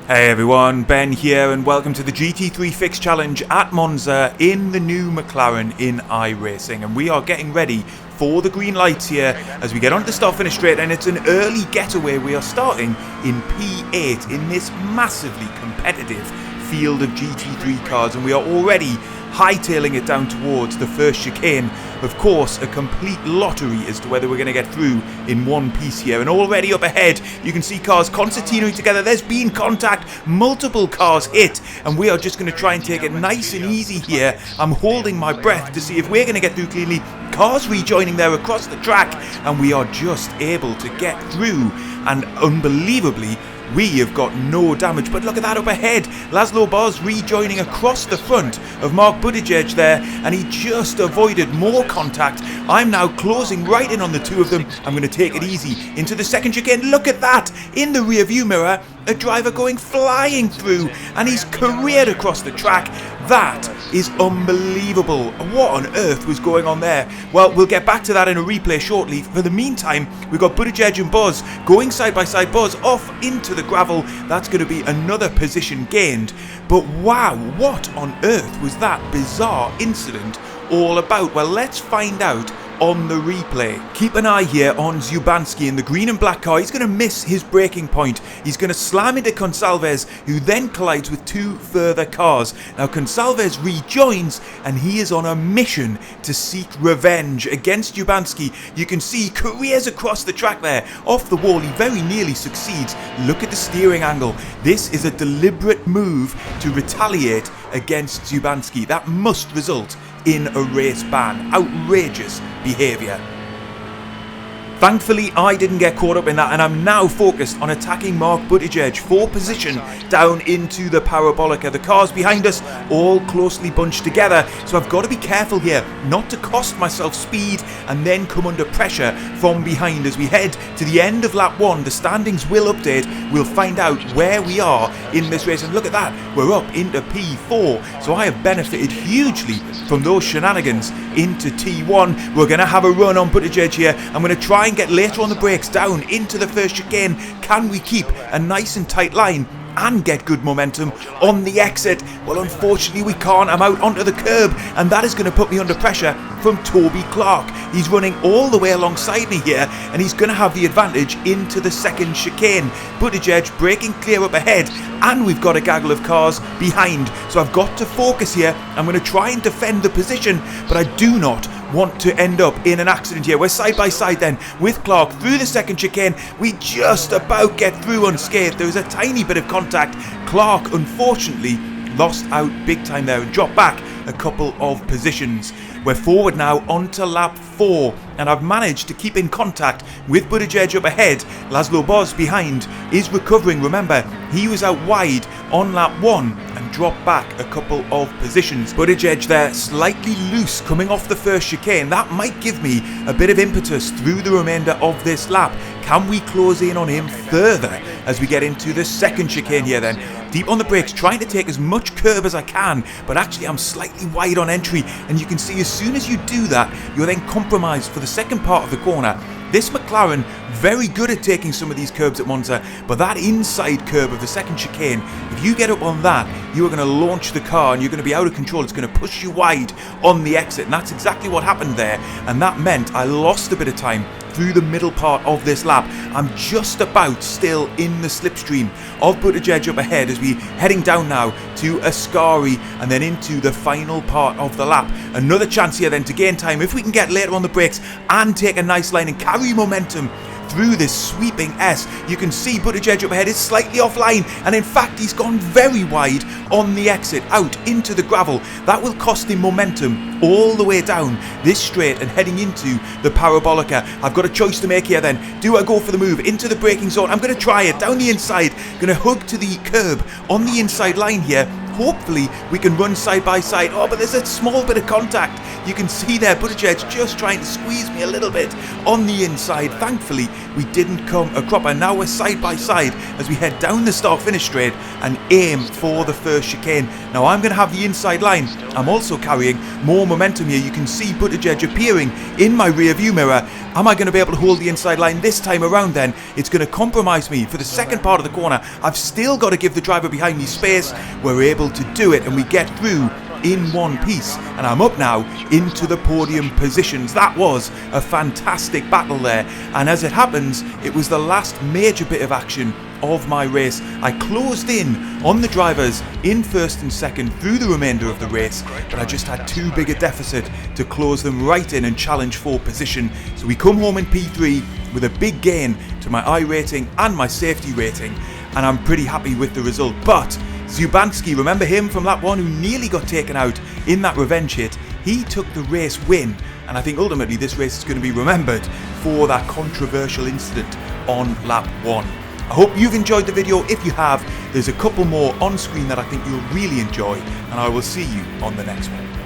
Hey everyone, Ben here and welcome to the GT3 Fix Challenge at Monza in the new McLaren in iRacing, and we are getting ready for the green lights here as we get onto the start-finish straight, and it's an early getaway. We are starting in P8 in this massively competitive field of GT3 cars, and we are already hightailing it down towards the first chicane. Of course, a complete lottery as to whether we're going to get through in one piece here. And already up ahead, you can see cars concertinaing together. There's been contact, multiple cars hit, and we are just going to try and take it nice and easy here. I'm holding my breath to see if we're going to get through cleanly. Cars rejoining there across the track, and we are just able to get through. And unbelievably, we have got no damage, but look at that up ahead. Laszlo Boz rejoining across the front of Mark Buttigieg there, and he just avoided more contact. I'm now closing right in on the two of them. I'm going to take it easy into the second chicane. Look at that in the rear view mirror, a driver going flying through, and he's careered across the track. That is unbelievable. What on earth was going on there? Well, we'll get back to that in a replay shortly. For the meantime, we've got Buttigieg and Buzz going side by side. Buzz off into the gravel. That's going to be another position gained. But wow, what on earth was that bizarre incident all about? Well, let's find out on the replay. Keep an eye here on Zubanski in the green and black car. He's going to miss his braking point. He's going to slam into Gonçalves, who then collides with two further cars. Now Gonçalves rejoins, and he is on a mission to seek revenge against Zubanski. You can see careers across the track there. Off the wall, he very nearly succeeds. Look at the steering angle. This is a deliberate move to retaliate against Zubanski. That must result in a race ban. Outrageous behaviour. Thankfully, I didn't get caught up in that, and I'm now focused on attacking Mark Buttigieg for position down into the Parabolica. The cars behind us all closely bunched together, so I've got to be careful here not to cost myself speed and then come under pressure from behind. As we head to the end of lap 1, the standings will update. We'll find out where we are in this race, and look at that, we're up into P4, so I have benefited hugely from those shenanigans into T1. We're going to have a run on Buttigieg here. I'm going to try and get later on the brakes down into the first chicane. Can we keep a nice and tight line and get good momentum on the exit? Well, unfortunately we can't. I'm out onto the curb, and that is going to put me under pressure from Toby Clark. He's running all the way alongside me here, and he's going to have the advantage into the second chicane. Buttigieg breaking clear up ahead, and we've got a gaggle of cars behind, so I've got to focus here. I'm going to try and defend the position, but I do not want to end up in an accident here. We're side by side then with Clark through the second chicane. We just about get through unscathed. There was a tiny bit of contact. Clark unfortunately lost out big time there and dropped back a couple of positions. We're forward now onto lap 4, and I've managed to keep in contact with Buttigieg up ahead. Laszlo Boz behind is recovering. Remember, he was out wide on lap 1 and dropped back a couple of positions. Buttigieg there slightly loose coming off the first chicane. That might give me a bit of impetus through the remainder of this lap. Can we close in on him further as we get into the second chicane here then? Deep on the brakes, trying to take as much curb as I can, but actually I'm slightly wide on entry, and you can see as soon as you do that, you're then compromised for the second part of the corner. This McLaren, very good at taking some of these curbs at Monza, but that inside curb of the second chicane, if you get up on that, you are going to launch the car and you're going to be out of control. It's going to push you wide on the exit, and that's exactly what happened there, and that meant I lost a bit of time through the middle part of this lap. I'm just about still in the slipstream of Buttigieg up ahead as we're heading down now to Ascari and then into the final part of the lap. Another chance here then to gain time if we can get later on the brakes and take a nice line and carry momentum through this sweeping S. You can see Buttigieg up ahead is slightly offline, and in fact he's gone very wide on the exit out into the gravel. That will cost him momentum all the way down this straight and heading into the Parabolica. I've got a choice to make here then. Do I go for the move into the braking zone? I'm going to try it down the inside, going to hug to the curb on the inside line here, hopefully we can run side by side. Oh, but there's a small bit of contact. You can see there Buttigieg just trying to squeeze me a little bit on the inside. Thankfully, we didn't come a cropper. Now we're side by side as we head down the start-finish straight and aim for the first chicane. Now I'm going to have the inside line. I'm also carrying more momentum here. You can see Buttigieg appearing in my rear view mirror. Am I going to be able to hold the inside line this time around then? It's going to compromise me for the second part of the corner. I've still got to give the driver behind me space. We're able to do it and we get through in one piece, and I'm up now into the podium positions. That was a fantastic battle there, and as it happens, it was the last major bit of action of my race. I closed in on the drivers in first and second through the remainder of the race, but I just had too big a deficit to close them right in and challenge for position. So we come home in P3 with a big gain to my I rating and my safety rating, and I'm pretty happy with the result. But Zubanski, remember him from lap 1 who nearly got taken out in that revenge hit? He took the race win, and I think ultimately this race is going to be remembered for that controversial incident on lap 1. I hope you've enjoyed the video. If you have, there's a couple more on screen that I think you'll really enjoy, and I will see you on the next one.